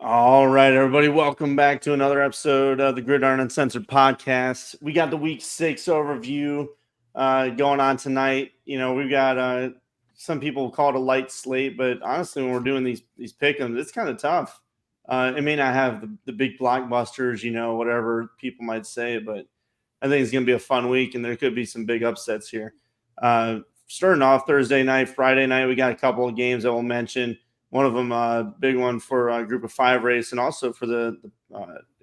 All right, everybody, welcome back to another episode of the Gridiron Uncensored podcast. We got the Week 6 overview going on tonight. You know, we've got some people call it a light slate, but honestly, when we're doing these pick-ems, it's kind of tough. It may not have the big blockbusters, whatever people might say, but I think it's going to be a fun week, and there could be some big upsets here. Starting off Thursday night, Friday night, we got a couple of games that we'll mention. One of them, a big one for a Group of 5 race, and also for the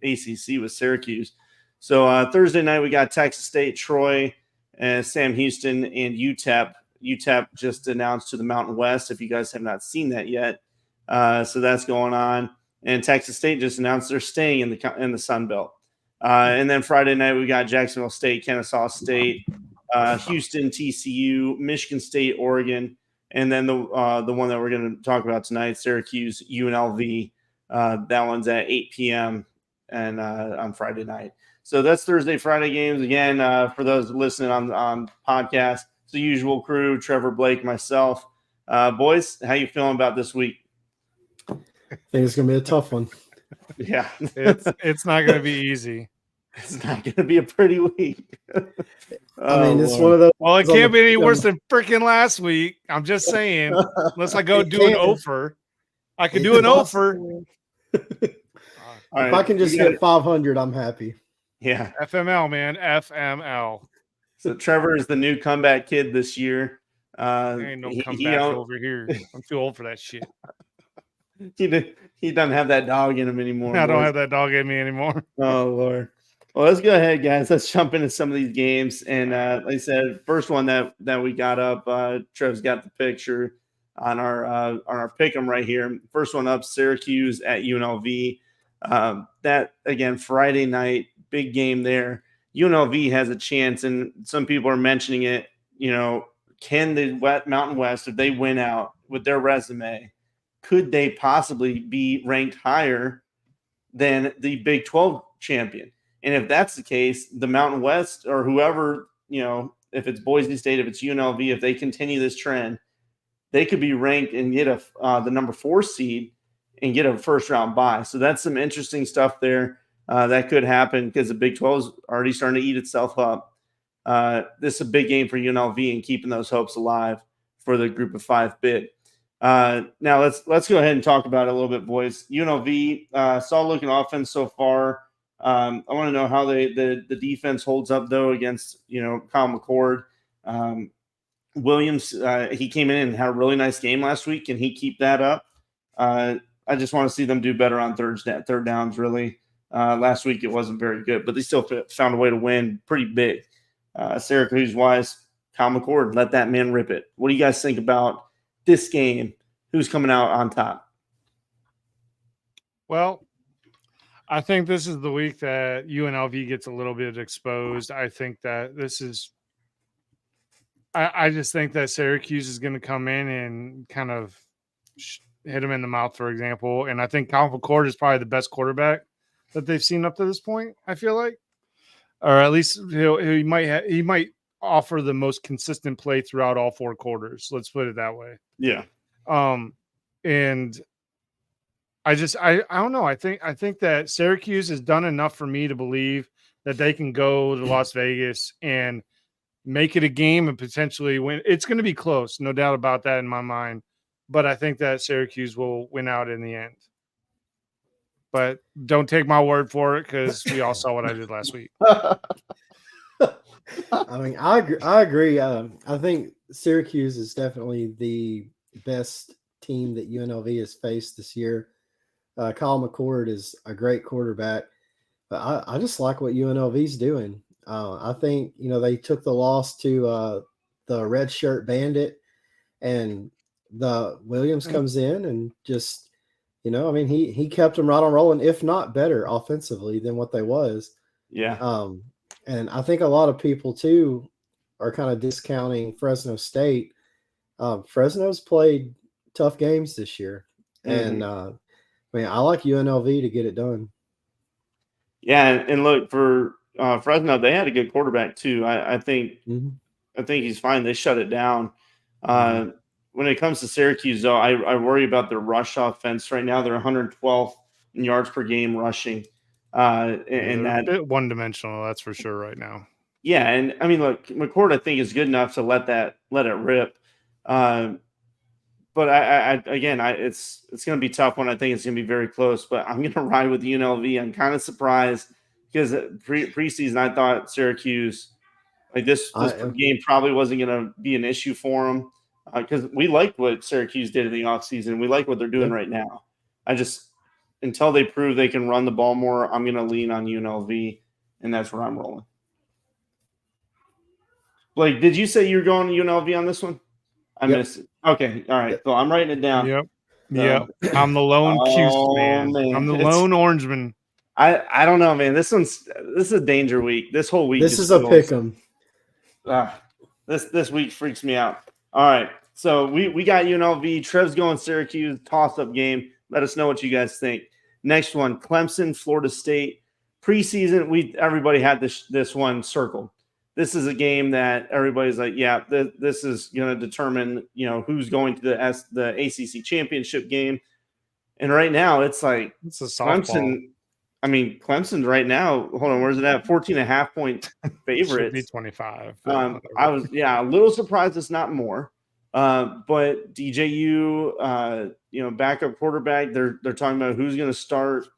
ACC with Syracuse. So Thursday night, we got Texas State, Troy, and Sam Houston, and UTEP. UTEP just announced to the Mountain West, if you guys have not seen that yet. So that's going on. And Texas State just announced they're staying in the Sun Belt. And then Friday night, we got Jacksonville State, Kennesaw State, Houston, TCU, Michigan State, Oregon. And then the one that we're going to talk about tonight, Syracuse, UNLV. That one's at 8 p.m. and on Friday night. So that's Thursday, Friday games. Again, for those listening on podcast, it's the usual crew, Trevor, Blake, myself. Boys, how you feeling about this week? I think it's going to be a tough one. Yeah. It's not going to be easy. It's not going to be a pretty week. I mean, it's one of those. Well, it can't be any worse than freaking last week. I'm just saying, unless I go do an offer. I can do an offer. If I can just get 500, I'm happy. Yeah. FML, man. FML. So Trevor is the new comeback kid this year. There ain't no comeback over here. I'm too old for that shit. He doesn't have that dog in him anymore. I don't have that dog in me anymore. Oh, Lord. Well, let's go ahead, guys. Let's jump into some of these games. And like I said, first one that we got up, Trev's got the picture on our pick 'em right here. First one up, Syracuse at UNLV. That, again, Friday night, big game there. UNLV has a chance, and some people are mentioning it. Can the Mountain West, if they win out with their resume, could they possibly be ranked higher than the Big 12 champion? And if that's the case, the Mountain West or whoever, if it's Boise State, if it's UNLV, if they continue this trend, they could be ranked and get the number 4 seed and get a first-round bye. So that's some interesting stuff there. That could happen because the Big 12 is already starting to eat itself up. This is a big game for UNLV and keeping those hopes alive for the Group of 5 bid. Now let's go ahead and talk about it a little bit, boys. UNLV, solid-looking offense so far. I want to know how the defense holds up, though, against, Kyle McCord. Williams, he came in and had a really nice game last week. Can he keep that up? I just want to see them do better on third downs, really. Last week it wasn't very good, but they still found a way to win pretty big. Syracuse-wise, Kyle McCord, let that man rip it. What do you guys think about this game? Who's coming out on top? Well, I think this is the week that UNLV gets a little bit exposed. I think that this is – I just think that Syracuse is going to come in and kind of hit him in the mouth, for example. And I think Kyle McCord is probably the best quarterback that they've seen up to this point, I feel like. Or at least he might offer the most consistent play throughout all 4 quarters. Let's put it that way. Yeah. And I don't know. I think that Syracuse has done enough for me to believe that they can go to Las Vegas and make it a game and potentially win. It's going to be close, no doubt about that in my mind. But I think that Syracuse will win out in the end. But don't take my word for it because we all saw what I did last week. I mean, I agree. I think Syracuse is definitely the best team that UNLV has faced this year. Kyle McCord is a great quarterback, but I just like what UNLV's doing. I think, they took the loss to the Red Shirt Bandit, and the Williams comes in and just, he kept them right on rolling, if not better offensively than what they was. Yeah. And I think a lot of people too are kind of discounting Fresno State. Fresno's played tough games this year, and I like UNLV to get it done. Yeah, and look, for Fresno, they had a good quarterback too. I think he's fine. They shut it down. When it comes to Syracuse, though, I worry about their rush offense. Right now, they're 112th in yards per game rushing. And they're a that, bit one-dimensional, that's for sure right now. yeah, and I mean, look, McCord, I think, is good enough to let it rip. But it's going to be tough one. I think it's going to be very close. But I'm going to ride with UNLV. I'm kind of surprised because preseason I thought Syracuse, like this game probably wasn't going to be an issue for them because we liked what Syracuse did in the offseason. We like what they're doing right now. I just, until they prove they can run the ball more, I'm going to lean on UNLV, and that's where I'm rolling. Blake, did you say you were going to UNLV on this one? I missed it. Okay, all right. So I'm writing it down. Yep. I'm the lone Cuse man. I'm the lone Orangeman. I don't know, man. This is a danger week. This whole week. This is a pick 'em. This week freaks me out. All right, so we got UNLV. Trev's going Syracuse. Toss-up game. Let us know what you guys think. Next one, Clemson, Florida State. Preseason, everybody had this one circled. This is a game that everybody's like, yeah, this is going to determine, who's going to the ACC championship game. And right now, it's like it's a softball. Clemson. I mean, Clemson's right now. Hold on, where's it at? 14.5 point favorite. Should be 25. I was a little surprised it's not more. But DJU, backup quarterback. They're talking about who's going to start.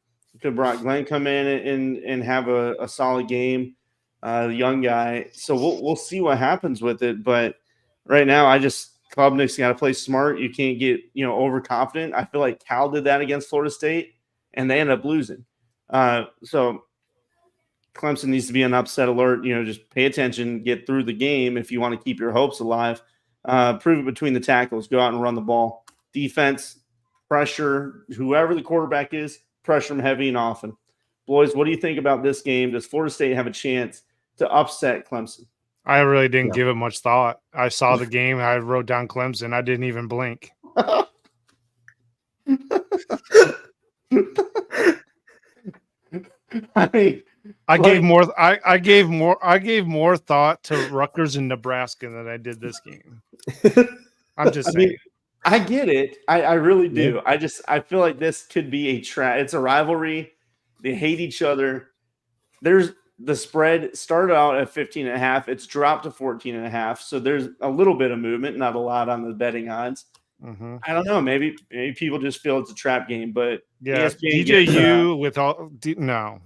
Could Brock Glenn come in and have a solid game? The young guy. So we'll see what happens with it. But right now, Klubnik's got to play smart. You can't get overconfident. I feel like Cal did that against Florida State, and they ended up losing. So Clemson needs to be on upset alert. Just pay attention, get through the game if you want to keep your hopes alive. Prove it between the tackles. Go out and run the ball. Defense, pressure whoever the quarterback is. Pressure them heavy and often. Boys, what do you think about this game? Does Florida State have a chance to upset Clemson? I really didn't give it much thought. I saw the game. I wrote down Clemson. I didn't even blink. I mean, I gave more thought to Rutgers and Nebraska than I did this game. I'm just saying. I get it. I really do. Yeah. I feel like this could be it's a rivalry. They hate each other. There's the spread started out at 15.5. It's dropped to 14.5. So there's a little bit of movement, not a lot on the betting odds. Mm-hmm. I don't know. Maybe people just feel it's a trap game, but yeah, DJU with all no.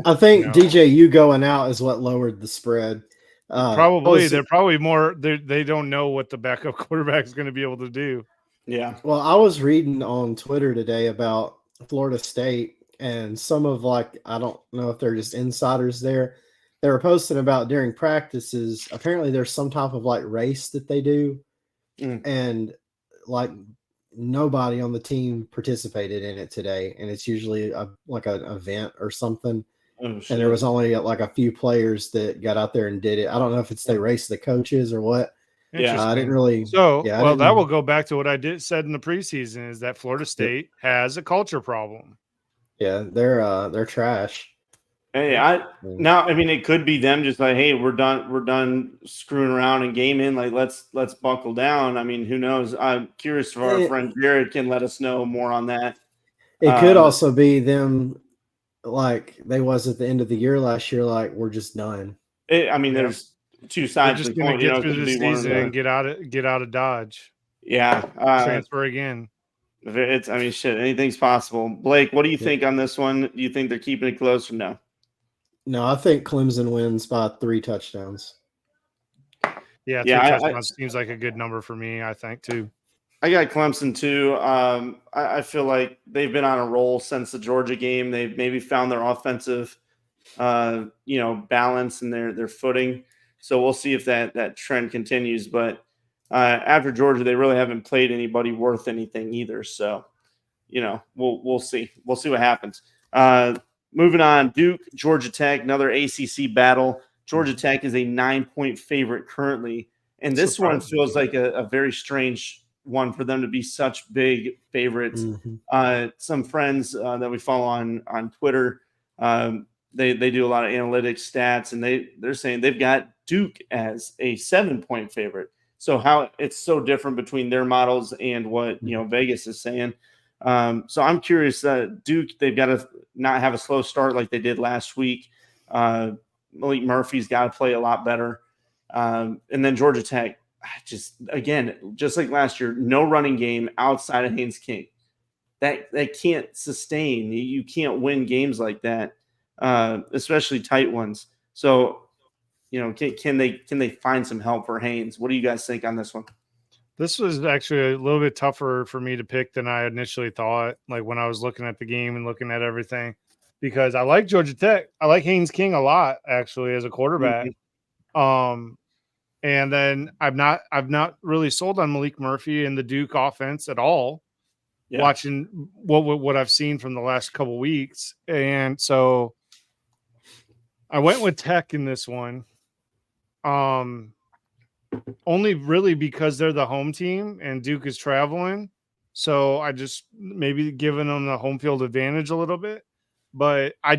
I think DJU going out is what lowered the spread. Probably they're probably more. They don't know what the backup quarterback is going to be able to do. Yeah. Well, I was reading on Twitter today about Florida State. And some of I don't know if they're just insiders there. They were posting about during practices. Apparently, there's some type of race that they do, and nobody on the team participated in it today. And it's usually an event or something. And there was only a few players that got out there and did it. I don't know if it's they race the coaches or what. Yeah, I didn't really. So that will go back to what I said in the preseason is that Florida State has a culture problem. Yeah, they're trash. Hey, it could be them just like, hey, we're done screwing around and gaming. Let's buckle down. I mean, who knows? I'm curious if our friend Jared can let us know more on that. It could also be them they was at the end of the year last year, we're just done. There's two sides. They're just going to get through the season and get out of Dodge. Yeah, transfer again. Anything's possible. Blake, what do you think on this one? Do you think they're keeping it close or no? No, I think Clemson wins by 3 touchdowns. Yeah, 3 touchdowns seems like a good number for me, I think, too. I got Clemson, too. I feel like they've been on a roll since the Georgia game. They've maybe found their offensive, balance and their footing. So we'll see if that trend continues. But after Georgia, they really haven't played anybody worth anything either. So, we'll see. We'll see what happens. Moving on, Duke, Georgia Tech, another ACC battle. Georgia Tech is a 9-point favorite currently. And this one feels like a very strange one for them to be such big favorites. Mm-hmm. Some friends that we follow on Twitter, they do a lot of analytics stats, and they're saying they've got Duke as a 7-point favorite. So how it's so different between their models and what Vegas is saying. So I'm curious. Duke, they've got to not have a slow start like they did last week. Malik Murphy's got to play a lot better. And then Georgia Tech, just like last year, no running game outside of Haynes King. That can't sustain. You can't win games like that, especially tight ones. So, can they find some help for Haynes? What do you guys think on this one? This was actually a little bit tougher for me to pick than I initially thought, like when I was looking at the game and looking at everything, because I like Georgia Tech. I like Haynes King a lot, actually, as a quarterback. And then I've not really sold on Malik Murphy and the Duke offense at all. Yeah. Watching what I've seen from the last couple weeks. And so I went with Tech in this one. Only really because they're the home team and Duke is traveling. So I just maybe giving them the home field advantage a little bit. But I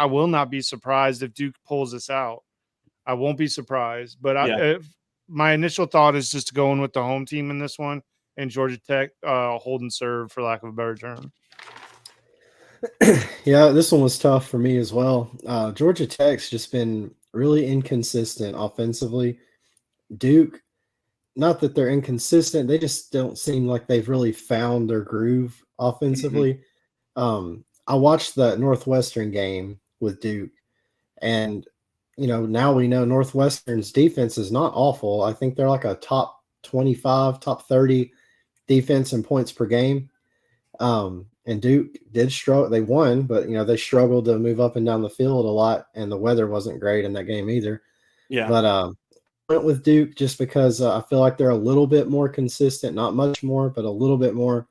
will not be surprised if Duke pulls this out. I won't be surprised. But my initial thought is just going with the home team in this one and Georgia Tech hold and serve, for lack of a better term. Yeah, this one was tough for me as well. Georgia Tech's just been really inconsistent offensively. Duke, not that they're inconsistent, they just don't seem like they've really found their groove offensively. I watched the Northwestern game with Duke, and now we know Northwestern's defense is not awful. I think they're like a top 25, top 30 defense in points per game. And Duke did struggle. They won, but they struggled to move up and down the field a lot, and the weather wasn't great in that game either. Yeah. But went with Duke just because I feel like they're a little bit more consistent, not much more, but a little bit more.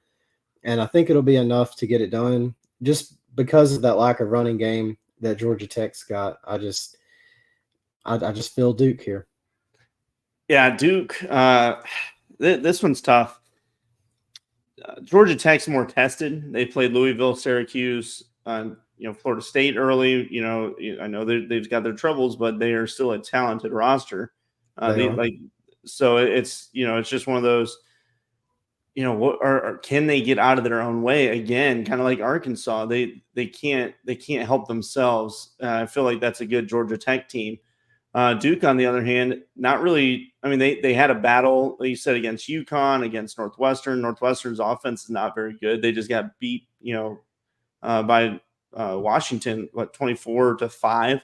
And I think it'll be enough to get it done just because of that lack of running game that Georgia Tech's got. I just feel Duke here. Yeah, Duke. This one's tough. Georgia Tech's more tested. They played Louisville, Syracuse, Florida State early. I know they've got their troubles, but they are still a talented roster. So it's just one of those. Can they get out of their own way again? Kind of like Arkansas, they can't help themselves. I feel like that's a good Georgia Tech team. Duke, on the other hand, not really. I mean, they had a battle, like you said, against UConn, against Northwestern. Northwestern's offense is not very good. They just got beat, by Washington, 24-5.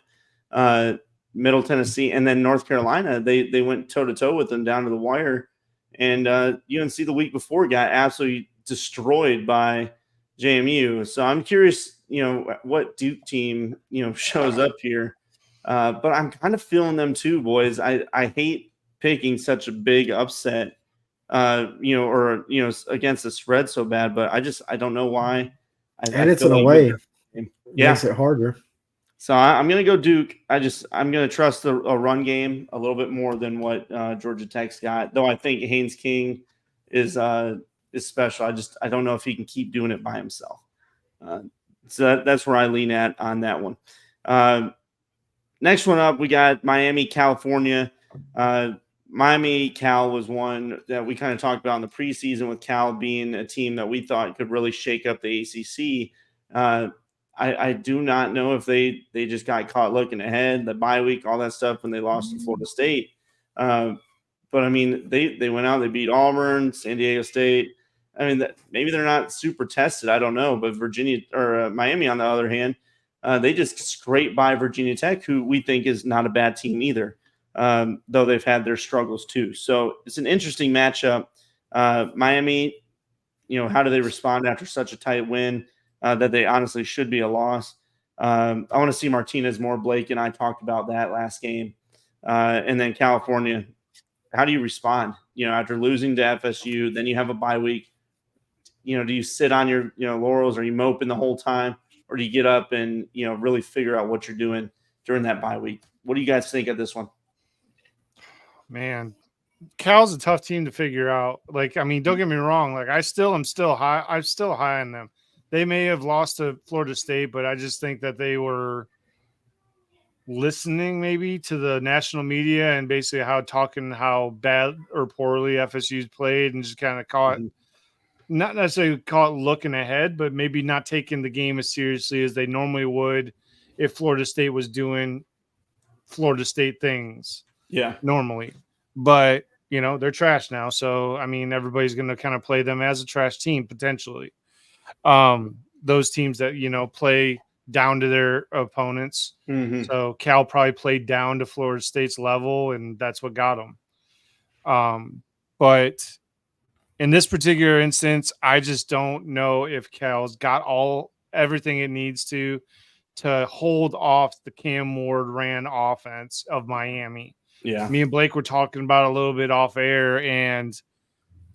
Middle Tennessee, and then North Carolina, they went toe to toe with them down to the wire. And UNC the week before got absolutely destroyed by JMU. So I'm curious, what Duke team, shows up here. But I'm kind of feeling them too, boys. I hate picking such a big upset, against the spread so bad, but I don't know why. It's in a way. Makes it harder. So I'm going to go Duke. I'm going to trust a run game a little bit more than what Georgia Tech's got. Though I think Haynes King is special. I don't know if he can keep doing it by himself. So that's where I lean at on that one. Next one up, we got Miami, California. Miami, Cal was one that we kind of talked about in the preseason, with Cal being a team that we thought could really shake up the ACC. I do not know if they just got caught looking ahead, the bye week, all that stuff when they lost to Florida State. But I mean, they went out, they beat Auburn, San Diego State. I mean, maybe they're not super tested. I don't know. But Virginia or Miami, on the other hand, they just scraped by Virginia Tech, who we think is not a bad team either, though they've had their struggles too. So it's an interesting matchup. Miami, how do they respond after such a tight win? That they honestly should be a loss. I want to see Martinez more. Blake and I talked about that last game. And then California, how do you respond? After losing to FSU, then you have a bye week. Do you sit on your laurels? Are you moping the whole time? Or do you get up and really figure out what you're doing during that bye week? What do you guys think of this one? Man, Cal's a tough team to figure out. Don't get me wrong. I'm still high. I'm still high on them. They may have lost to Florida State, but I just think that they were listening maybe to the national media and basically how bad or poorly FSU's played, and just kind of caught not necessarily call it looking ahead, but maybe not taking the game as seriously as they normally would if Florida State was doing Florida State things Yeah. normally. But, they're trash now. So, I mean, everybody's going to kind of play them as a trash team potentially. Those teams that, play down to their opponents. Mm-hmm. So Cal probably played down to Florida State's level, and that's what got them. But in this particular instance, I just don't know if Cal's got everything it needs to hold off the Cam Ward ran offense of Miami. Yeah. Me and Blake were talking about it a little bit off air, and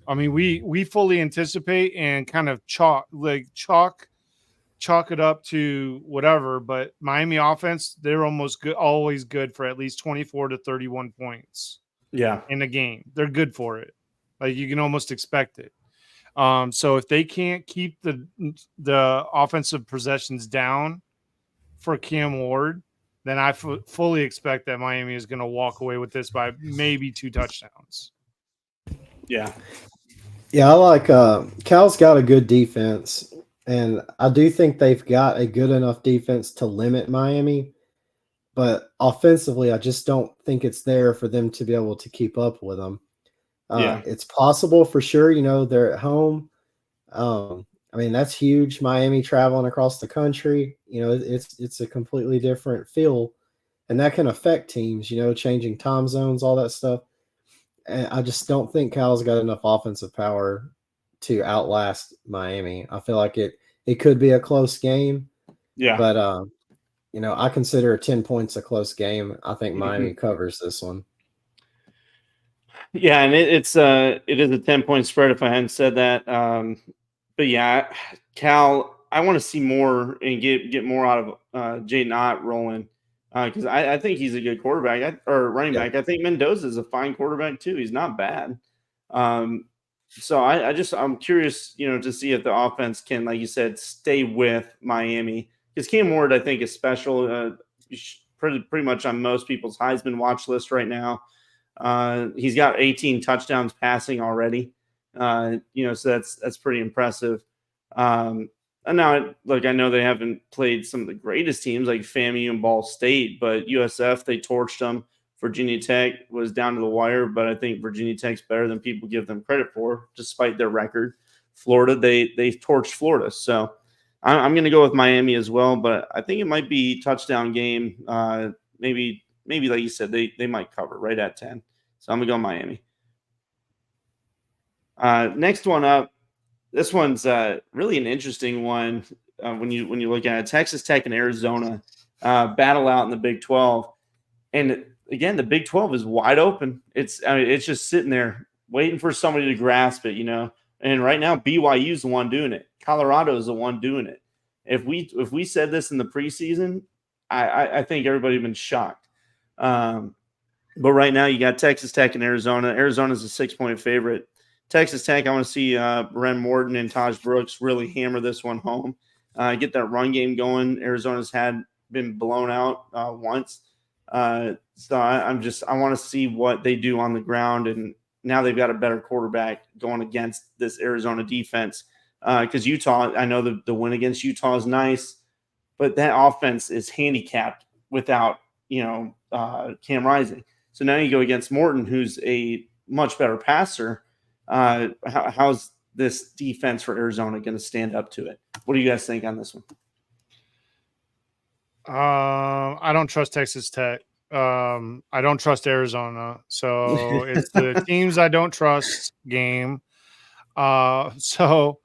I mean we fully anticipate and kind of chalk it up to whatever, but Miami offense, they're always good for at least 24 to 31 points Yeah. in a game. They're good for it. Like you can almost expect it. So if they can't keep the offensive possessions down for Cam Ward, then I fully expect that Miami is going to walk away with this by maybe 2 touchdowns. Yeah. Yeah, I like Cal's got a good defense, and I do think they've got a good enough defense to limit Miami. But offensively, I just don't think it's there for them to be able to keep up with them. It's possible for sure. They're at home. I mean, that's huge. Miami traveling across the country. It's a completely different feel, and that can affect teams. Changing time zones, all that stuff. And I just don't think Cal's got enough offensive power to outlast Miami. I feel like it could be a close game. Yeah. But I consider 10 points a close game. I think Miami covers this one. Yeah, and it is a 10-point spread if I hadn't said that. But yeah, Cal, I want to see more and get more out of Jaden Ott rolling because I think he's a good quarterback or running back. I think Mendoza is a fine quarterback too. He's not bad. So I'm curious, to see if the offense can, like you said, stay with Miami because Cam Ward I think is special. Pretty much on most people's Heisman watch list right now. He's got 18 touchdowns passing already. So that's pretty impressive. And now, look, I know they haven't played some of the greatest teams like FAMU and Ball State, but USF, they torched them. Virginia Tech was down to the wire, but I think Virginia Tech's better than people give them credit for, despite their record. Florida, they torched Florida. So I'm going to go with Miami as well, but I think it might be touchdown game. Maybe like you said, they might cover right at 10. So I'm going to go Miami. Next one up. This one's really an interesting one when you look at it. Texas Tech and Arizona battle out in the Big 12, and again, the Big 12 is wide open. It's just sitting there waiting for somebody to grasp it, And right now, BYU is the one doing it. Colorado is the one doing it. If we said this in the preseason, I think everybody would have been shocked. But right now, you got Texas Tech and Arizona. Arizona's a 6-point favorite. Texas Tech, I want to see Ren Morton and Taj Brooks really hammer this one home, get that run game going. Arizona's been blown out once. So I want to see what they do on the ground. And now they've got a better quarterback going against this Arizona defense. Because Utah, I know the win against Utah is nice, but that offense is handicapped without, Cam Rising. So now you go against Morton, who's a much better passer. How's this defense for Arizona going to stand up to it? What do you guys think on this one? I don't trust Texas Tech. I don't trust Arizona. So it's the teams I don't trust game. So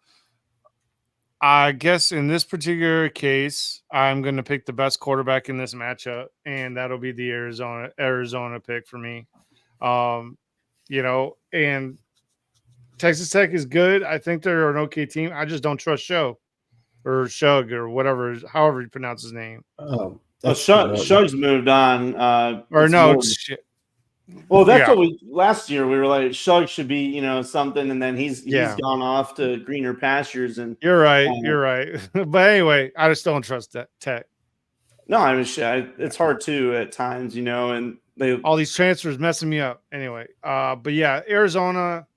I guess in this particular case, I'm going to pick the best quarterback in this matchup, and that'll be the Arizona pick for me. And Texas Tech is good. I think they're an okay team. I just don't trust Shug or whatever, however you pronounce his name. Shug's moved on. Well, that's what last year we were like, Shug should be, something, and then he's gone off to greener pastures. And you're right. But anyway, I just don't trust that Tech. No, I mean, it's hard too at times, and all these transfers messing me up. Anyway, but yeah, Arizona.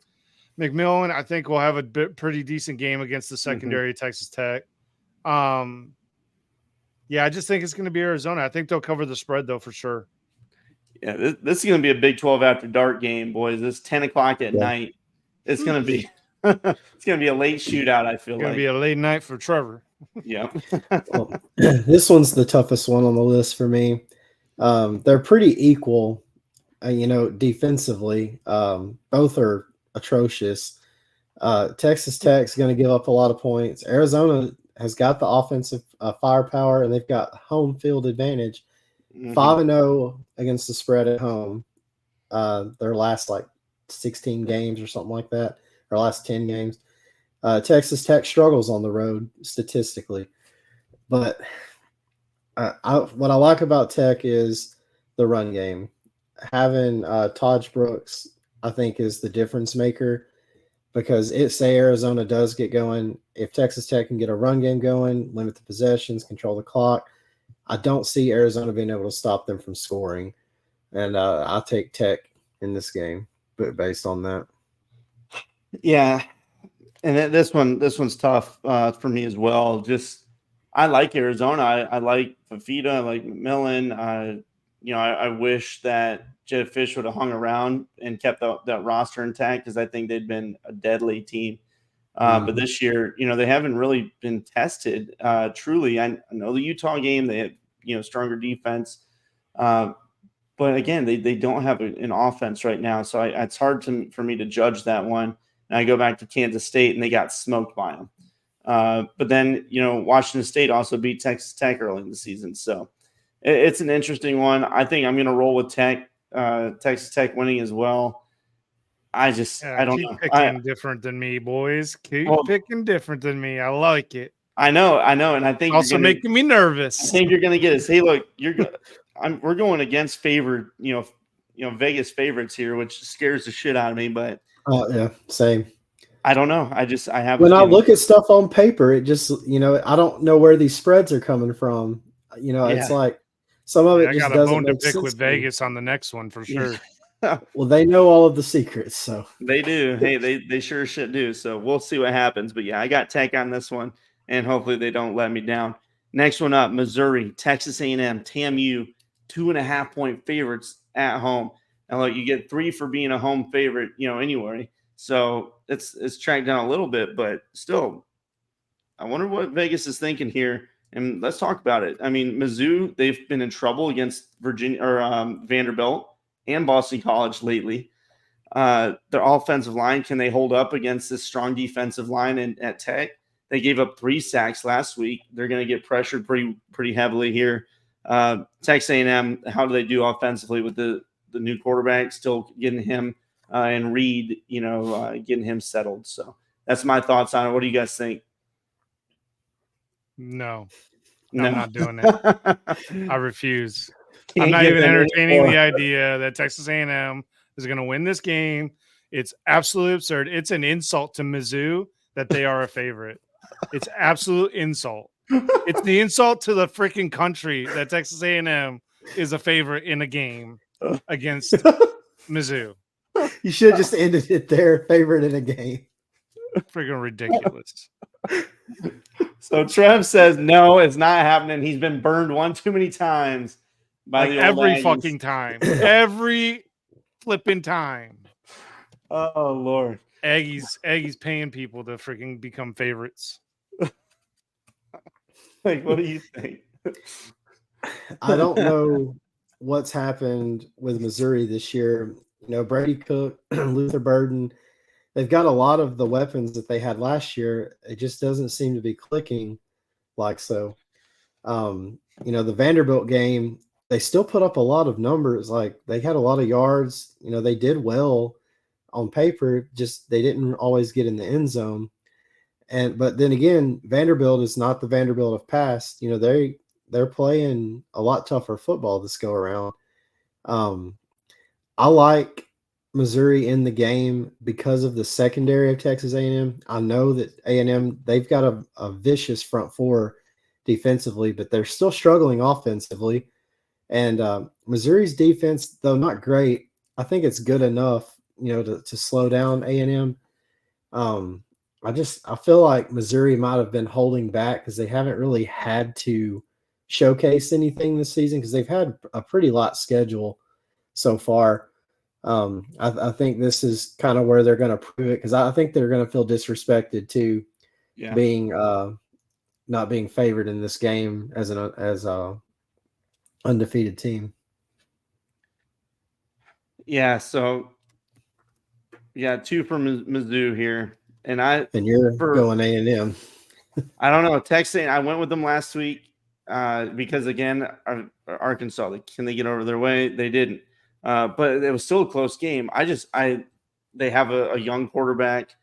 McMillan, I think, will have a pretty decent game against the secondary Texas Tech. Yeah, I just think it's going to be Arizona. I think they'll cover the spread, though, for sure. Yeah, this is going to be a Big 12 after dark game, boys. This 10 o'clock at night. It's going to be it's going to be a late shootout, I feel It's going like. to be a late night for Trevor. Yeah. Well, this one's the toughest one on the list for me. They're pretty equal, defensively. Both are atrocious. Texas Tech's going to give up a lot of points. Arizona has got the offensive firepower, and they've got home field advantage. 5-0 against the spread at home. Their last 16 games or something like that, or last 10 games. Texas Tech struggles on the road statistically, but what I like about Tech is the run game. Having Taj Brooks, I think, is the difference maker, because say Arizona does get going, if Texas Tech can get a run game going, limit the possessions, control the clock, I don't see Arizona being able to stop them from scoring. And I'll take Tech in this game, but based on that. Yeah. And this one's tough for me as well. Just I like Arizona. I like Fafita. I like McMillan. I wish that Jed Fish would have hung around and kept that roster intact, because I think they'd been a deadly team. But this year, they haven't really been tested truly. I know the Utah game, they had stronger defense, but again, they don't have an offense right now, so it's hard for me to judge that one. And I go back to Kansas State, and they got smoked by them. But then, Washington State also beat Texas Tech early in the season. So it's an interesting one. I think I'm going to roll with Texas Tech winning as well. I don't keep know. Picking different than me, boys. Keep picking different than me. I like it. I know. And I think also making me nervous. I think you're going to get us. Hey, look, we're going against favored, Vegas favorites here, which scares the shit out of me, but yeah, same. I don't know. I have when I look at stuff on paper, it just I don't know where these spreads are coming from. It's like some of it just doesn't make sense. I got a bone to pick with Vegas on the next one for sure. Well, they know all of the secrets, so they do. Hey, they sure shit do. So we'll see what happens. But yeah, I got Tech on this one, and hopefully they don't let me down. Next one up, Missouri, Texas A&M, TAMU, 2.5-point favorites at home. And look, you get 3 for being a home favorite, anyway. So it's tracked down a little bit, but still, I wonder what Vegas is thinking here. And let's talk about it. I mean, Mizzou, they've been in trouble against Virginia or Vanderbilt and Boston College lately. Their offensive line, can they hold up against this strong defensive line at Tech? They gave up 3 sacks last week. They're going to get pressured pretty heavily here. Texas A&M, how do they do offensively with the new quarterback, still getting him and Reed, getting him settled? So that's my thoughts on it. What do you guys think? No. I'm not doing it. I refuse. I'm not even entertaining the idea that Texas A&M is going to win this game. It's absolutely absurd. It's an insult to Mizzou that they are a favorite. It's absolute insult. It's the insult to the freaking country that Texas A&M is a favorite in a game against Mizzou. You should have just ended it there. Favorite in a game. Freaking ridiculous. So Trev says no, it's not happening. He's been burned one too many times by the old every Aggies. Fucking time. Every flipping time. Oh Lord. Aggies paying people to freaking become favorites. Like, what do you think? I don't know what's happened with Missouri this year. Brady Cook, Luther Burden, they've got a lot of the weapons that they had last year. It just doesn't seem to be clicking like so. The Vanderbilt game, they still put up a lot of numbers. Like, they had a lot of yards. They did well on paper, just they didn't always get in the end zone. But then again, Vanderbilt is not the Vanderbilt of past. They're playing a lot tougher football this go around. I like Missouri in the game because of the secondary of Texas A&M. I know that A&M, they've got a vicious front four defensively, but they're still struggling offensively. And Missouri's defense, though not great, I think it's good enough, to slow down A&M. I feel like Missouri might have been holding back because they haven't really had to showcase anything this season because they've had a pretty light schedule so far. I think this is kind of where they're going to prove it because I think they're going to feel disrespected too, Yeah. being not being favored in this game as a undefeated team. Yeah. So yeah, 2 from Mizzou here, and I And you're for going A&M. I don't know. Texas, I went with them last week because again, Arkansas, can they get over their way? They didn't, but it was still a close game. They have a young quarterback.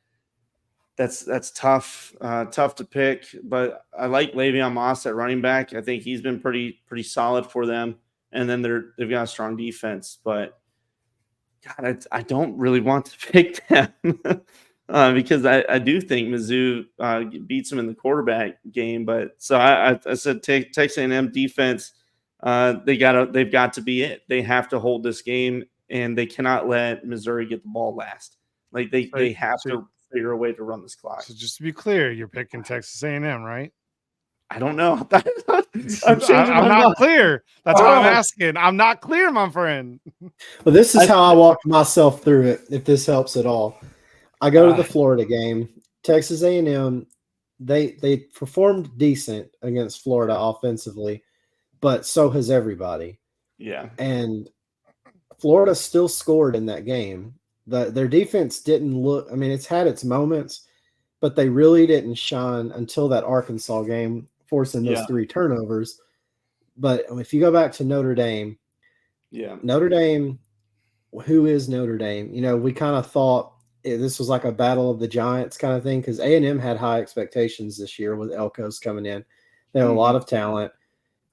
That's tough, tough to pick. But I like Le'Veon Moss at running back. I think he's been pretty solid for them. And then they've got a strong defense. But God, I don't really want to pick them because I do think Mizzou beats them in the quarterback game. But so I said Texas A&M defense. They've got to be it. They have to hold this game, and they cannot let Missouri get the ball last. Like they have to figure a way to run this clock. So just to be clear, you're picking Texas A&M, right? I don't know. I'm not clear. That's why I'm asking. I'm not clear, my friend. Well, this is how I walked myself through it. If this helps at all, I go to the Florida game. Texas A&M, they performed decent against Florida offensively, but so has everybody. Yeah, and Florida still scored in that game. Their defense didn't look. I mean, it's had its moments, but they really didn't shine until that Arkansas game, forcing those 3 turnovers. But if you go back to Notre Dame, Notre Dame, who is Notre Dame? You know, we kind of thought this was like a battle of the giants kind of thing because A&M had high expectations this year with Elko's coming in. They have a lot of talent.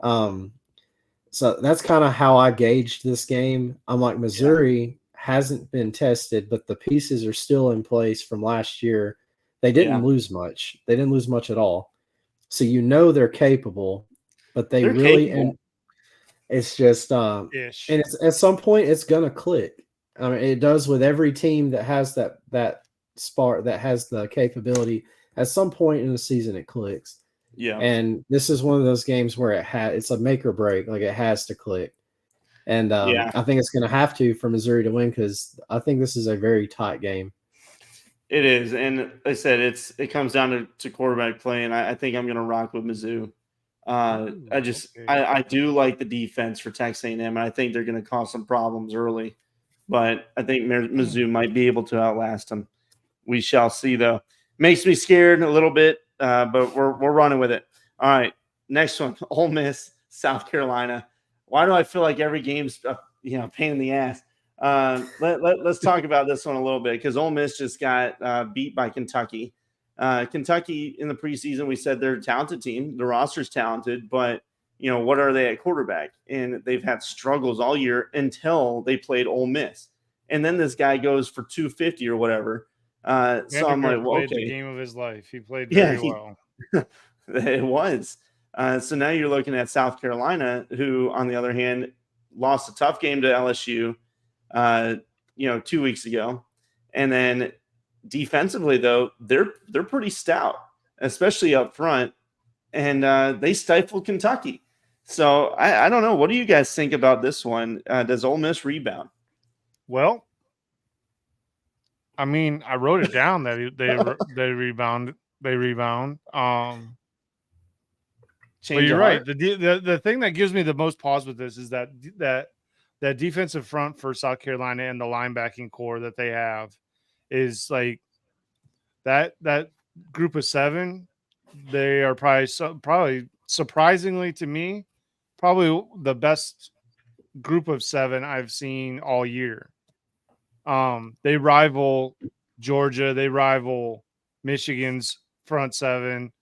So that's kind of how I gauged this game. I'm like, Missouri hasn't been tested, but the pieces are still in place from last year. They didn't lose much. They didn't lose much at all. So you know they're capable, but they're really capable. And it's just and it's at some point it's gonna click. I mean, it does with every team that has that spark, that has the capability. At some point in the season, it clicks. Yeah. And this is one of those games where it's a make or break. Like it has to click. And I think it's going to have to for Missouri to win because I think this is a very tight game. It is. And like I said, it comes down to quarterback play. And I think I'm going to rock with Mizzou. I do like the defense for Texas A&M. And I think they're going to cause some problems early. But I think Mizzou might be able to outlast them. We shall see, though. Makes me scared a little bit. But we're running with it. All right, next one: Ole Miss, South Carolina. Why do I feel like every game's pain in the ass? Let's talk about this one a little bit because Ole Miss just got beat by Kentucky. Kentucky in the preseason, we said they're a talented team. The roster's talented, but what are they at quarterback? And they've had struggles all year until they played Ole Miss, and then this guy goes for 250 or whatever. So I'm like, well, okay. The game of his life. He played very well. It was. So now you're looking at South Carolina, who, on the other hand, lost a tough game to LSU, 2 weeks ago, and then defensively, though, they're pretty stout, especially up front, and they stifled Kentucky. So I don't know. What do you guys think about this one? Does Ole Miss rebound? Well, I mean, I wrote it down that they rebound. They rebound. But you're right. The thing that gives me the most pause with this is that defensive front for South Carolina and the linebacking core that they have is like that group of 7. They are probably surprisingly to me, probably the best group of 7 I've seen all year. They rival Georgia. They rival Michigan's front 7,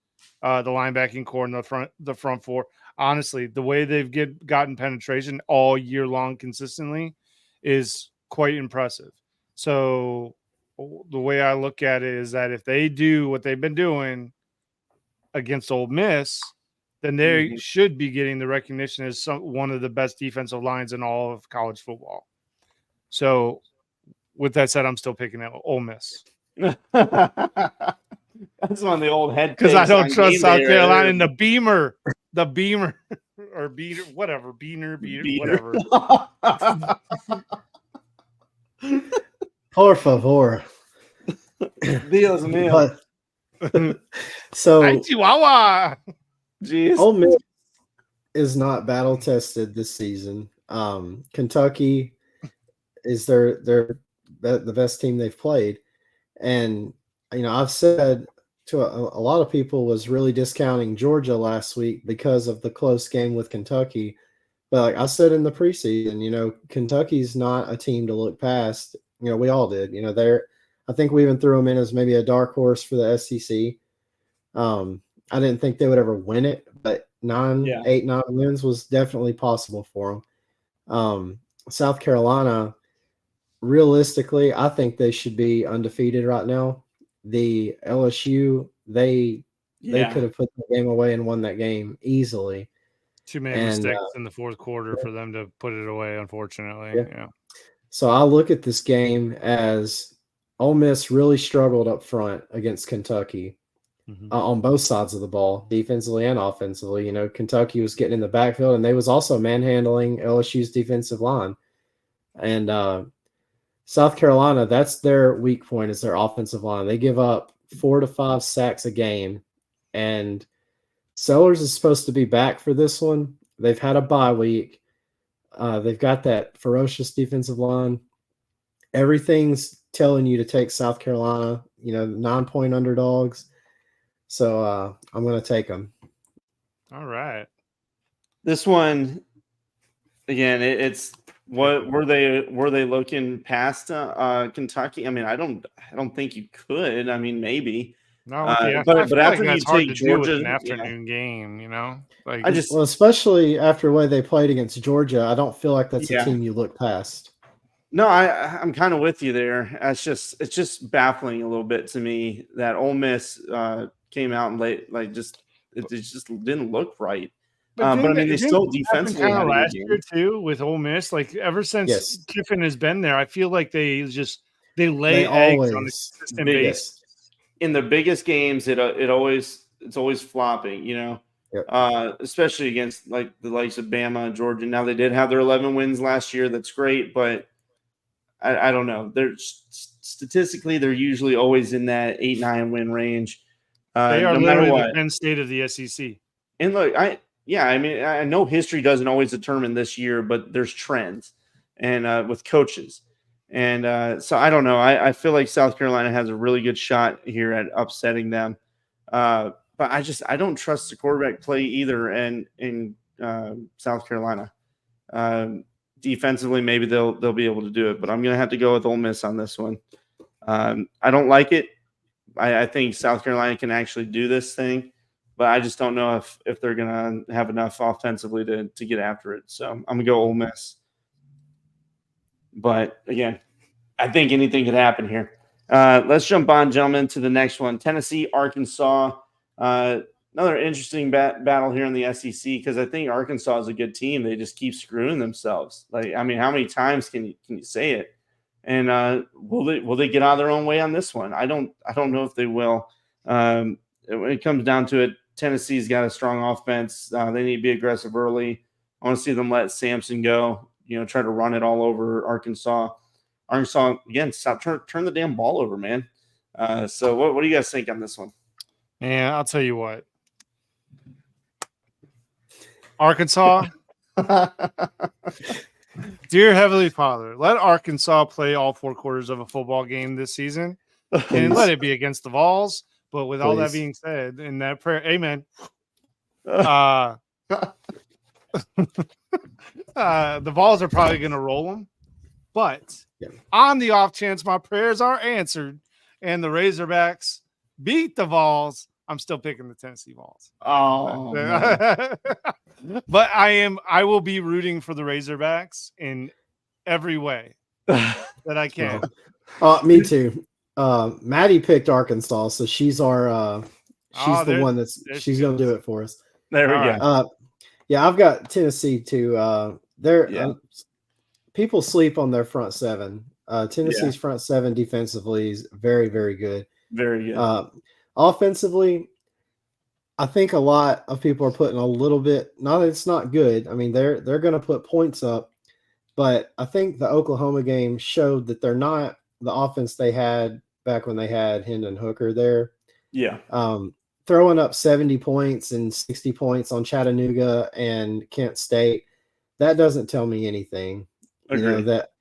the linebacking core, and the front 4. Honestly, the way they've gotten penetration all year long consistently is quite impressive. So the way I look at it is that if they do what they've been doing against Ole Miss, then they should be getting the recognition as one of the best defensive lines in all of college football. So with that said, I'm still picking Ole Miss. That's on the old head because I pigs don't on trust game South day right Carolina there. in the Beamer, or Beater, whatever, Beaner, Beater. whatever. Por favor. Dios mío. But so Hi, Chihuahua. Jeez. Ole Miss is not battle tested this season. Kentucky is the best team they've played, and I've said to a lot of people was really discounting Georgia last week because of the close game with Kentucky. But like I said in the preseason, Kentucky's not a team to look past. We all did. I think we even threw them in as maybe a dark horse for the SEC. I didn't think they would ever win it, but 8-9 wins was definitely possible for them. South Carolina, realistically, I think they should be undefeated right now. The LSU, they could have put the game away and won that game easily. Too many mistakes in the fourth quarter for them to put it away, unfortunately. Yeah. So I look at this game as Ole Miss really struggled up front against Kentucky. On both sides of the ball, defensively and offensively. Kentucky was getting in the backfield, and they was also manhandling LSU's defensive line. And South Carolina, that's their weak point, is their offensive line. They give up 4 to 5 sacks a game, and Sellers is supposed to be back for this one. They've had a bye week. They've got that ferocious defensive line. Everything's telling you to take South Carolina, 9-point underdogs. So I'm going to take them. All right. This one, again, it's what were they looking past Kentucky? I mean, I don't think you could. I mean, maybe. No, but after that's you hard take to do with Georgia, an afternoon game, Like especially after the way they played against Georgia, I don't feel like that's a team you look past. No, I'm kind of with you there. It's just baffling a little bit to me that Ole Miss came out and it just didn't look right. But I mean, they still defensively had a good last game. year too with Ole Miss. Like ever since Kiffin has been there, I feel like they lay eggs on a consistent basis. In the biggest games, it's always flopping. Especially against like the likes of Bama and Georgia. Now they did have their 11 wins last year. That's great, but I don't know. They're statistically they're usually always in that 8-9 win range. They are no literally matter what. the Penn State of the SEC. And look, I mean, I know history doesn't always determine this year, but there's trends, and with coaches, and so I don't know. I feel like South Carolina has a really good shot here at upsetting them, but I don't trust the quarterback play either. And in South Carolina, defensively, maybe they'll be able to do it, but I'm going to have to go with Ole Miss on this one. I don't like it. I think South Carolina can actually do this thing, but I just don't know if they're going to have enough offensively to get after it. So I'm going to go Ole Miss. But again, I think anything could happen here. Let's jump on, gentlemen, to the next one. Tennessee, Arkansas. Another interesting battle here in the SEC because I think Arkansas is a good team. They just keep screwing themselves. Like, I mean, how many times can you say it? And will they get out of their own way on this one? I don't know if they will. When it comes down to it, Tennessee's got a strong offense. They need to be aggressive early. I want to see them let Sampson go. Try to run it all over Arkansas. Arkansas again, stop turn the damn ball over, man. So what do you guys think on this one? Yeah, I'll tell you what. Arkansas. Dear Heavenly Father, let Arkansas play all 4 quarters of a football game this season, and let it be against the Vols. But with all that being said, in that prayer, amen. The Vols are probably going to roll them, but on the off chance my prayers are answered and the Razorbacks beat the Vols, I'm still picking the Tennessee Vols. Oh, but I will be rooting for the Razorbacks in every way that I can. Me too. Maddie picked Arkansas, so she's our she's the one she's gonna do it for us. There we go. Yeah, I've got Tennessee too. People sleep on their front seven. Tennessee's front seven defensively is very, very good. Very good. Offensively, I think a lot of people are putting a little bit. Not that it's not good. I mean, they're going to put points up, but I think the Oklahoma game showed that they're not the offense they had back when they had Hendon Hooker there. Yeah. Throwing up 70 points and 60 points on Chattanooga and Kent State, that doesn't tell me anything. Agreed. You know that,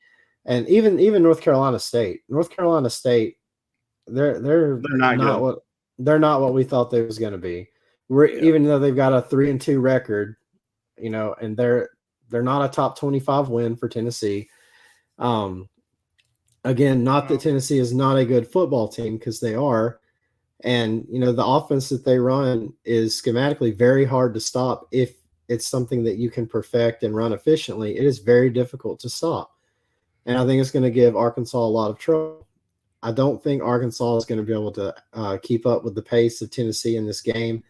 and even North Carolina State, they're not what we thought they was going to be. Even though they've got a 3-2 record, you know, and they're not a top 25 win for Tennessee. Again, not that Tennessee is not a good football team, because they are. And, you know, the offense that they run is schematically very hard to stop. If it's something that you can perfect and run efficiently, it is very difficult to stop. And I think it's going to give Arkansas a lot of trouble. I don't think Arkansas is going to be able to keep up with the pace of Tennessee in this game.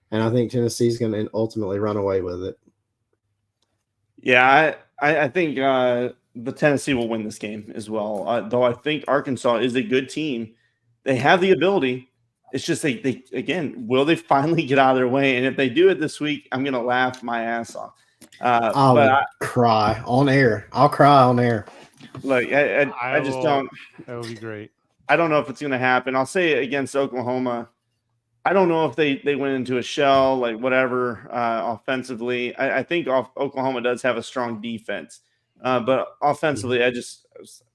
And I think Tennessee is going to ultimately run away with it. Yeah, I think the Tennessee will win this game as well. Though I think Arkansas is a good team. They have the ability. It's just they again, will they finally get out of their way? And if they do it this week, I'm going to laugh my ass off. I cry on air. I'll cry on air. Like I just don't. That would be great. I don't know if it's going to happen. I'll say against Oklahoma, I don't know if they went into a shell, like whatever, offensively. I think Oklahoma does have a strong defense. But offensively,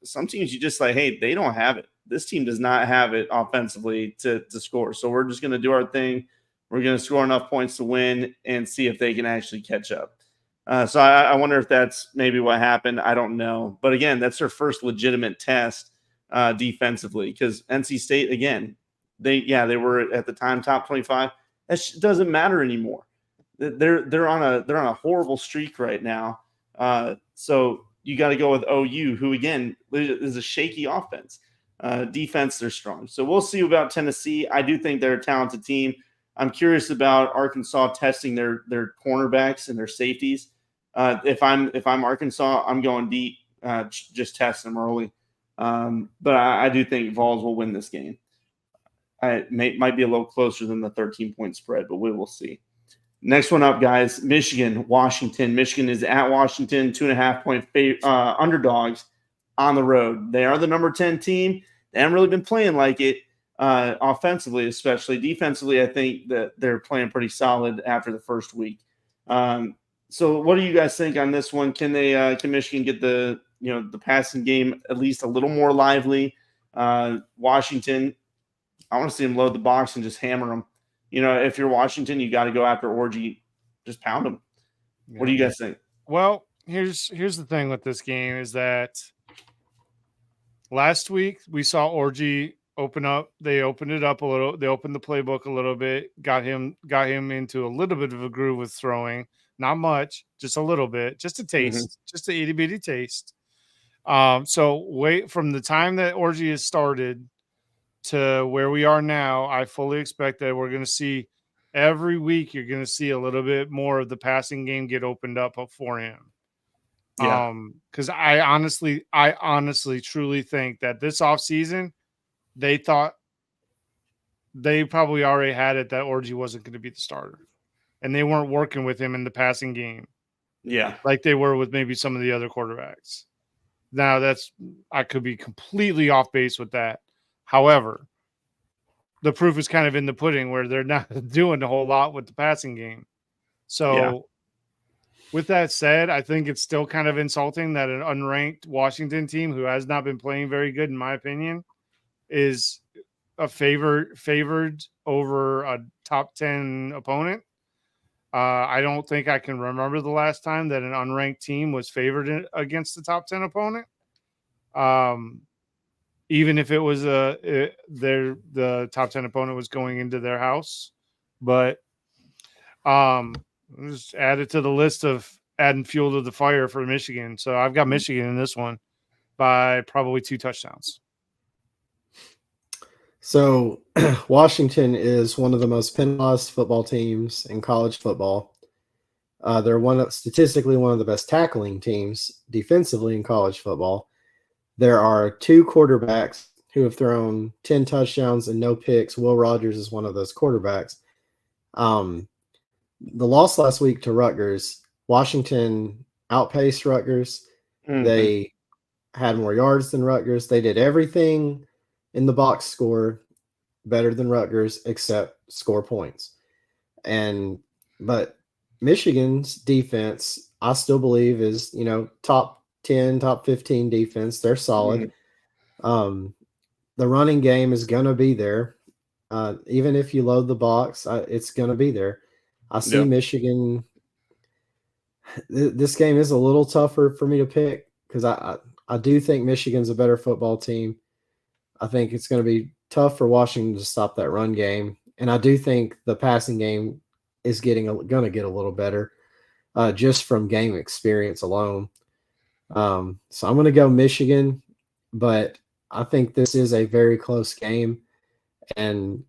some teams you just like, hey, they don't have it. This team does not have it offensively to score. So we're just going to do our thing. We're going to score enough points to win and see if they can actually catch up. So I wonder if that's maybe what happened. I don't know. But again, that's their first legitimate test defensively, because NC State, again, they were at the time top 25. That doesn't matter anymore. They're on a horrible streak right now. So you got to go with OU, who again is a shaky offense. Defense, they're strong. So we'll see about Tennessee. I do think they're a talented team. I'm curious about Arkansas testing their cornerbacks and their safeties. If I'm Arkansas, I'm going deep, just test them early. But I do think Vols will win this game. It might be a little closer than the 13-point spread, but we will see. Next one up, guys, Michigan, Washington. Michigan is at Washington, 2.5-point underdogs on the road. They are the number 10 team. They haven't really been playing like it offensively, especially. Defensively, I think that they're playing pretty solid after the first week. So what do you guys think on this one? Can Michigan get the passing game at least a little more lively? Washington, I want to see them load the box and just hammer them. You know, if you're Washington, you got to go after Orji, just pound them. Yeah. What do you guys think? Well, here's the thing with this game is that last week we saw Orji open up. They opened it up a little. They opened the playbook a little bit. Got him into a little bit of a groove with throwing. Not much, just a little bit, just a taste, just a itty bitty taste. So wait from the time that Orji has started to where we are now, I fully expect that we're going to see every week. You're going to see a little bit more of the passing game get opened up for him. Yeah. Because I honestly, truly think that this offseason, they thought they probably already had it that Orji wasn't going to be the starter, and they weren't working with him in the passing game. Yeah, like they were with maybe some of the other quarterbacks. Now I could be completely off base with that. However, the proof is kind of in the pudding where they're not doing a whole lot with the passing game. So with that said, I think it's still kind of insulting that an unranked Washington team who has not been playing very good, in my opinion, is a favored over a top 10 opponent. I don't think I can remember the last time that an unranked team was favored against the top 10 opponent. Even if it was the top 10 opponent was going into their house, but just add it to the list of adding fuel to the fire for Michigan. So I've got Michigan in this one by probably 2 touchdowns. So Washington is one of the most penalized football teams in college football. They're statistically one of the best tackling teams defensively in college football. There are 2 quarterbacks who have thrown 10 touchdowns and no picks. Will Rogers is one of those quarterbacks. The loss last week to Rutgers, Washington outpaced Rutgers. Mhm. They had more yards than Rutgers. They did everything in the box score better than Rutgers except score points. But Michigan's defense, I still believe, is top 10, top 15 defense. They're solid. The running game is gonna be there. Even if you load the box, it's gonna be there. I see Yeah. Michigan. This game is a little tougher for me to pick because I do think Michigan's a better football team. I think it's going to be tough for Washington to stop that run game, and I do think the passing game is going to get a little better just from game experience alone. So I'm going to go Michigan, but I think this is a very close game, and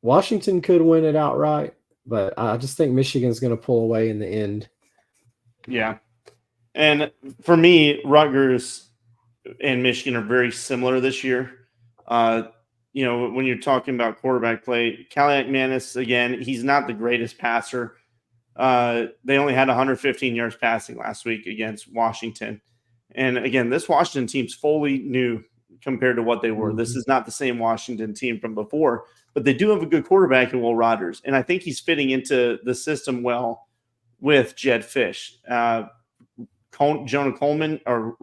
Washington could win it outright, but I just think Michigan's going to pull away in the end. Yeah. And for me, Rutgers and Michigan are very similar this year. When you're talking about quarterback play, Callie McManus, again, he's not the greatest passer. They only had 115 yards passing last week against Washington. And again, this Washington team's fully new compared to what they were. This is not the same Washington team from before, but they do have a good quarterback in Will Rogers. And I think he's fitting into the system well with Jed Fish. Jonah Coleman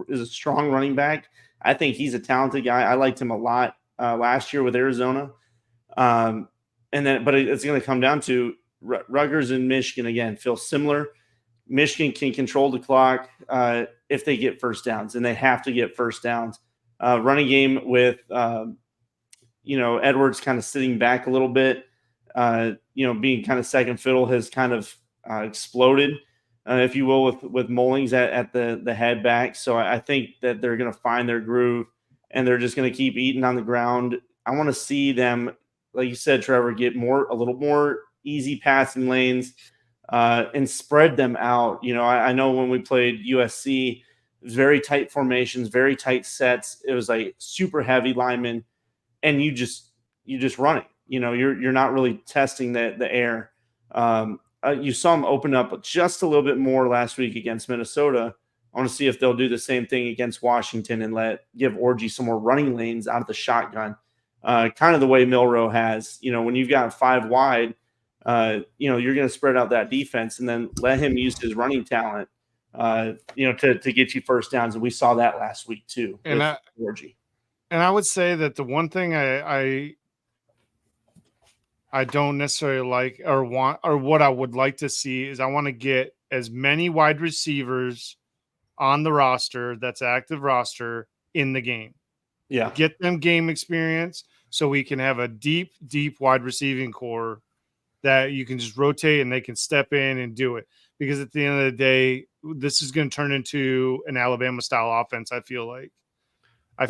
is a strong running back. I think he's a talented guy. I liked him a lot last year with Arizona. But it's going to come down to Rutgers and Michigan again feel similar. Michigan can control the clock if they get first downs, and they have to get first downs. Running game with Edwards kind of sitting back a little bit, being kind of second fiddle has kind of exploded, if you will, with Mullings at the head back. So I think that they're going to find their groove, and they're just going to keep eating on the ground. I want to see them, like you said, Trevor, get a little more easy passing lanes and spread them out. I know when we played USC, it was very tight formations, very tight sets. It was like super heavy linemen, and you just run it. You're not really testing the air. You saw them open up just a little bit more last week against Minnesota. I want to see if they'll do the same thing against Washington and give Orji some more running lanes out of the shotgun, kind of the way Milroe has. When you've got 5 wide, you're going to spread out that defense and then let him use his running talent, to get you first downs. And we saw that last week too with Orji. And I would say that the one thing I don't necessarily like or want, or what I would like to see is I want to get as many wide receivers on the roster, that's active roster, in the game. Yeah. Get them game experience so we can have a deep, deep wide receiving core that you can just rotate and they can step in and do it. Because at the end of the day, this is going to turn into an Alabama style offense. I feel like I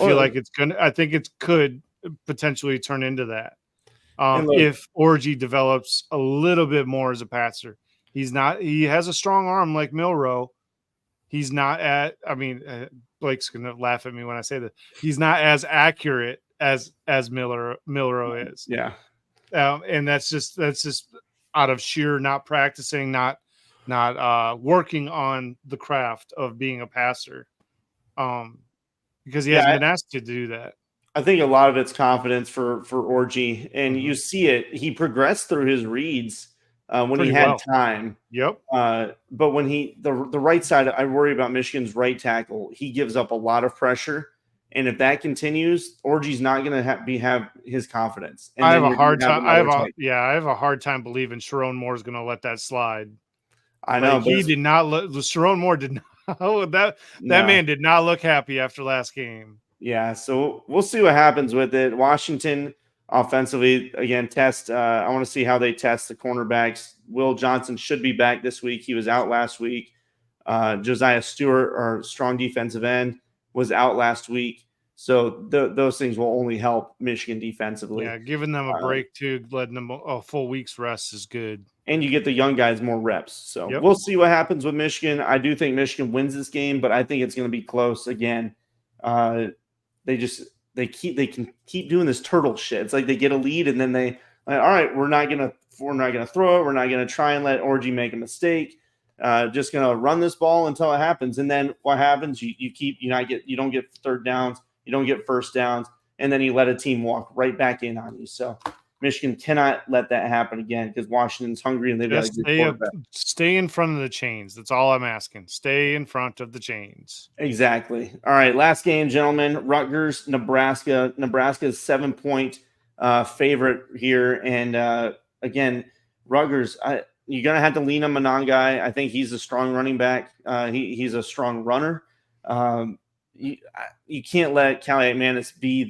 think it could potentially turn into that. If Orji develops a little bit more as a passer. He has a strong arm like Milroe. He's not Blake's going to laugh at me when I say that. He's not as accurate as Milroe is. Yeah. And that's just out of sheer not practicing, not working on the craft of being a passer. Because he hasn't been asked to do that. I think a lot of it's confidence for Orji, and you see it. He progressed through his reads when Pretty he had well. time. Yep. But when the right side, I worry about Michigan's right tackle. He gives up a lot of pressure, and if that continues, Orji's not going to have his confidence. And I have a hard time. I have a hard time believing Sharon Moore is going to let that slide. I know he did not. Sharon Moore did not. That man did not look happy after last game. Yeah, so we'll see what happens with it. Washington offensively, again, I want to see how they test the cornerbacks. Will Johnson should be back this week. He was out last week. Josiah Stewart, our strong defensive end, was out last week. So those things will only help Michigan defensively. Yeah, giving them a break too, letting them a full week's rest is good. And you get the young guys more reps. So We'll see what happens with Michigan. I do think Michigan wins this game, but I think it's going to be close again. They can keep doing this turtle shit. It's like they get a lead and then they like, all right, we're not gonna throw it. We're not gonna try and let Orgy make a mistake. Just gonna run this ball until it happens. And then what happens? You don't get third downs, you don't get first downs, and then you let a team walk right back in on you. So Michigan cannot let that happen again because Washington's hungry and they've got a good quarterback. Stay in front of the chains. That's all I'm asking. Stay in front of the chains. Exactly. All right, last game, gentlemen. Rutgers, Nebraska. Nebraska's 7-point favorite here, and again, Rutgers. You're gonna have to lean on Monangai. I think he's a strong running back. He's a strong runner. You can't let Callahan Manis be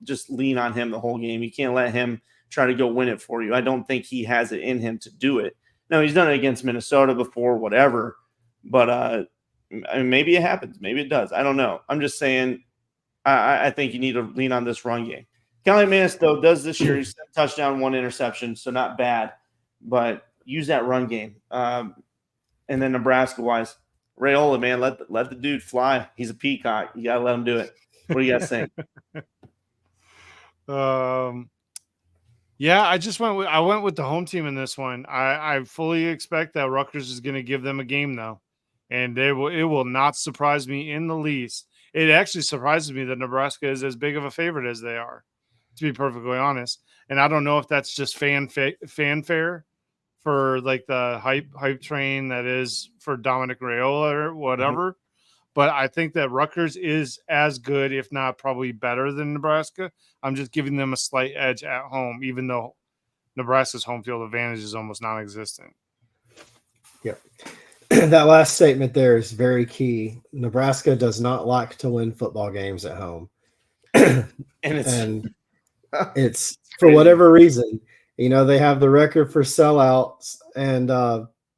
just lean on him the whole game. You can't let him try to go win it for you. I don't think he has it in him to do it. No, he's done it against Minnesota before, whatever. But I mean, maybe it happens. Maybe it does. I don't know. I'm just saying I think you need to lean on this run game. Callahan Manis, though, does this year. He's a touchdown, 1 interception, so not bad. But use that run game. And then Nebraska-wise, Raiola, man, let the dude fly. He's a peacock. You gotta let him do it. What do you guys think? Yeah, I went with the home team in this one. I fully expect that Rutgers is going to give them a game though, and it will not surprise me in the least. It actually surprises me that Nebraska is as big of a favorite as they are, to be perfectly honest. And I don't know if that's just fanfare for like the hype train that is for Dominic Raiola or whatever. But I think that Rutgers is as good, if not probably better than Nebraska. I'm just giving them a slight edge at home, even though Nebraska's home field advantage is almost non-existent. Yep. That last statement there is very key. Nebraska does not like to win football games at home. and it's for whatever reason. They have the record for sellouts, and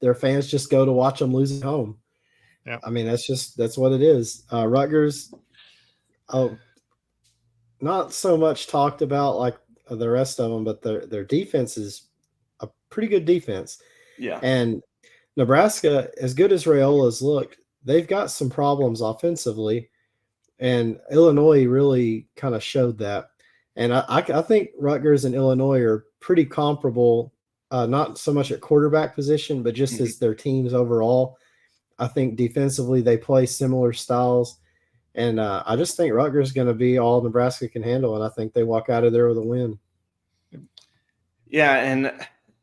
their fans just go to watch them lose at home. Yeah. I mean, that's what it is. Rutgers, not so much talked about like the rest of them, but their defense is a pretty good defense. Yeah. And Nebraska, as good as Raiola's looked, they've got some problems offensively, and Illinois really kind of showed that. And I think Rutgers and Illinois are pretty comparable, not so much at quarterback position, but just as their teams overall. I think defensively they play similar styles, and I just think Rutgers is going to be all Nebraska can handle, and I think they walk out of there with a win. Yeah, and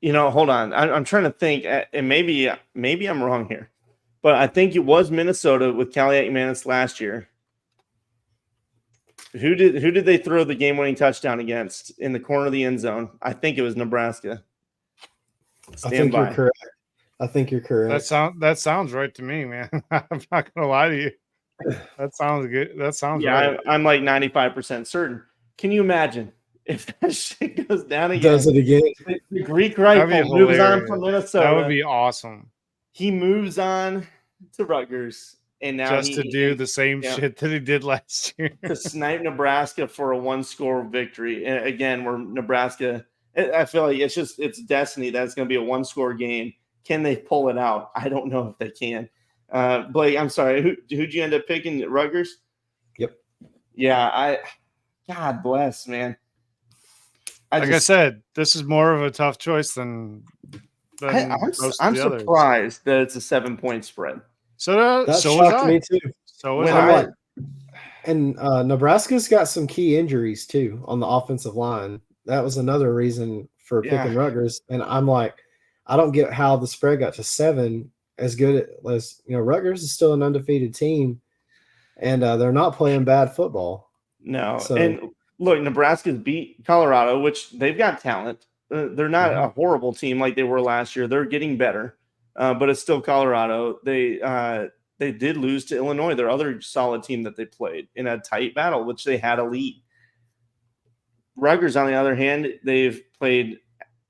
hold on, I'm trying to think, and maybe I'm wrong here, but I think it was Minnesota with Callahan Manis last year. Who did they throw the game-winning touchdown against in the corner of the end zone? I think it was Nebraska. Stand by. You're correct. I think you're correct. That sounds right to me, man. I'm not gonna lie to you. That sounds good. That sounds right. I'm like 95% certain. Can you imagine if that shit goes down again? Does it again? The Greek rifle moves on from Minnesota. That would be awesome. He moves on to Rutgers, and now to do the same shit that he did last year to snipe Nebraska for a 1-score victory. And again, where Nebraska, I feel like it's destiny that it's going to be a 1-score game. Can they pull it out? I don't know if they can. Blake, I'm sorry. Who'd you end up picking? Rutgers? Yep. Yeah, God bless, man. I said, this is more of a tough choice than I'm surprised that it's a 7-point spread. That shocked me too. So was I. And Nebraska's got some key injuries too on the offensive line. That was another reason for picking Rutgers. And I'm like, I don't get how the spread got to 7. As good as Rutgers is still an undefeated team, and they're not playing bad football. No, and look, Nebraska's beat Colorado, which they've got talent. They're not a horrible team like they were last year. They're getting better, but it's still Colorado. They did lose to Illinois, their other solid team that they played in a tight battle, which they had a lead. Rutgers, on the other hand, they've played,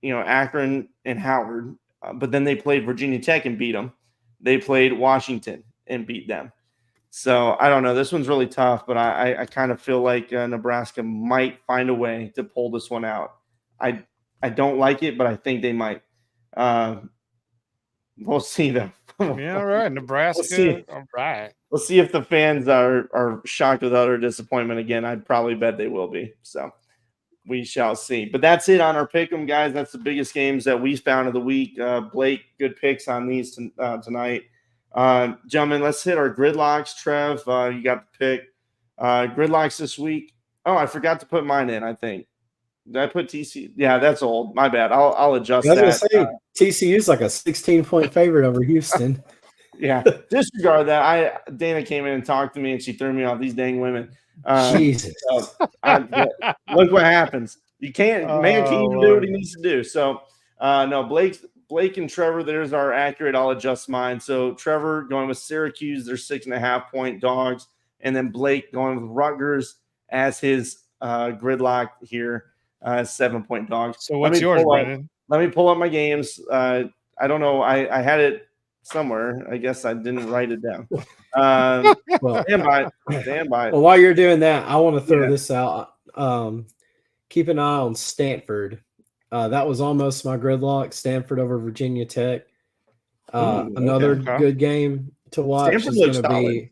Akron and Howard, but then they played Virginia Tech and beat them. They played Washington and beat them. So I don't know. This one's really tough, but I kind of feel like Nebraska might find a way to pull this one out. I don't like it, but I think they might. We'll see them. Yeah, all right. Nebraska. see. All right. We'll see if the fans are shocked with utter disappointment again. I'd probably bet they will be. So we shall see. But that's it on our pick'em, guys. That's the biggest games that we found of the week. Blake, good picks on these tonight. Gentlemen, let's hit our gridlocks. Trev, you got the pick. Gridlocks this week. Oh, I forgot to put mine in, I think. Did I put TC? Yeah, that's old. My bad. I'll adjust I was that. gonna say TCU's like a 16-point favorite over Houston. Yeah, disregard that. Dana came in and talked to me, and she threw me off. These dang women. Jesus. So look what happens. You can't. Man can't even do what he needs to do. So no, Blake and Trevor. There's our accurate. I'll adjust mine. So Trevor going with Syracuse. They're 6.5-point dogs, and then Blake going with Rutgers as his gridlock here. 7-point dogs. So what's yours, Brendan? Let me pull up my games. I don't know. I had it somewhere. I guess I didn't write it down. Well, stand by it. Well, while you're doing that, I want to throw this out. Keep an eye on Stanford. That was almost my gridlock. Stanford over Virginia Tech. Another good game to watch Stanford is looks going to solid. be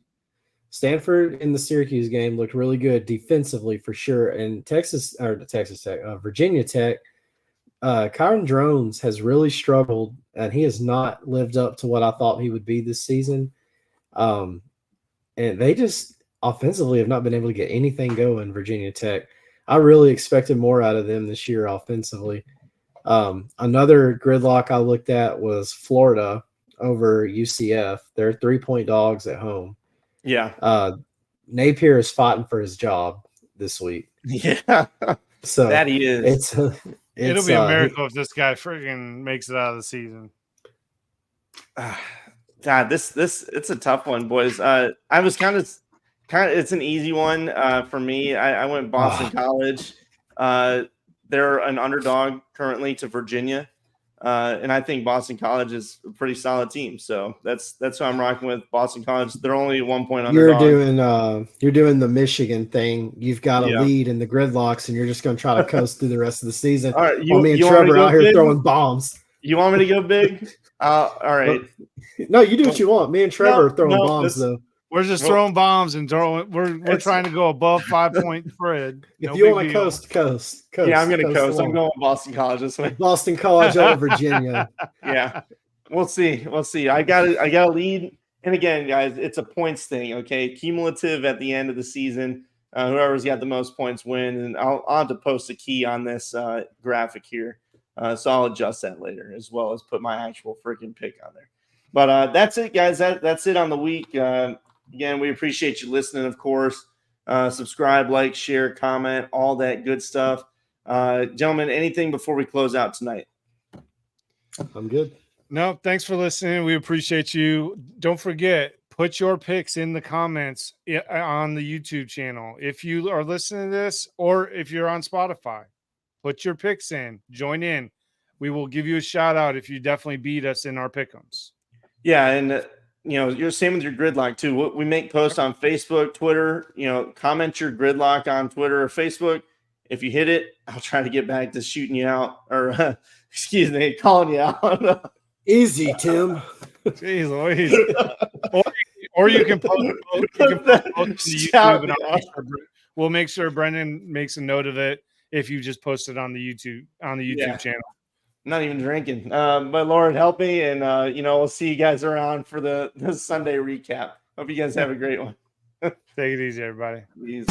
Stanford in the Syracuse game looked really good defensively for sure. And Virginia Tech, Kyron Drones has really struggled, and he has not lived up to what I thought he would be this season. And they just offensively have not been able to get anything going, Virginia Tech. I really expected more out of them this year offensively. Another gridlock I looked at was Florida over UCF. They're 3-point dogs at home. Yeah. Napier is fighting for his job this week. Yeah. So that he is. It'll be a miracle if this guy freaking makes it out of the season. God, this it's a tough one, boys. I was kind of it's an easy one for me. I went Boston College. They're an underdog currently to Virginia. And I think Boston College is a pretty solid team. So that's who I'm rocking with. Boston College. They're only 1-point underdog. You're doing the Michigan thing. You've got a lead in the gridlocks, and you're just going to try to coast through the rest of the season. All right, me and Trevor out here throwing bombs. You want me to go big? All right. No, you do what you want. Me and Trevor are throwing bombs though. We're just throwing bombs and throwing. We're trying to go above 5-point spread. If you want to coast. Yeah, I'm going to coast. I'm going with Boston College this way. Boston College over Virginia. Yeah, we'll see. I got a lead. And again, guys, it's a points thing. Okay, cumulative at the end of the season. Whoever's got the most points win. And I'll have to post a key on this graphic here. So I'll adjust that later, as well as put my actual freaking pick on there. But that's it, guys. That's it on the week. Again, we appreciate you listening, of course. Subscribe, like, share, comment, all that good stuff. Gentlemen, anything before we close out tonight? I'm good. No, thanks for listening. We appreciate you. Don't forget, put your picks in the comments on the YouTube channel. If you are listening to this, or if you're on Spotify, put your picks in. Join in. We will give you a shout out if you definitely beat us in our pick'ems. Yeah, and you're same with your gridlock too. We make posts on Facebook, Twitter. Comment your gridlock on Twitter or Facebook. If you hit it, I'll try to get back to shooting you out, or calling you out. Easy, Tim. Jeez Louise. or you can post to YouTube, and we'll make sure Brendan makes a note of it if you just post it on the YouTube channel. Not even drinking. But Lord help me, and we'll see you guys around for the Sunday recap. Hope you guys have a great one. Take it easy, everybody. Easy.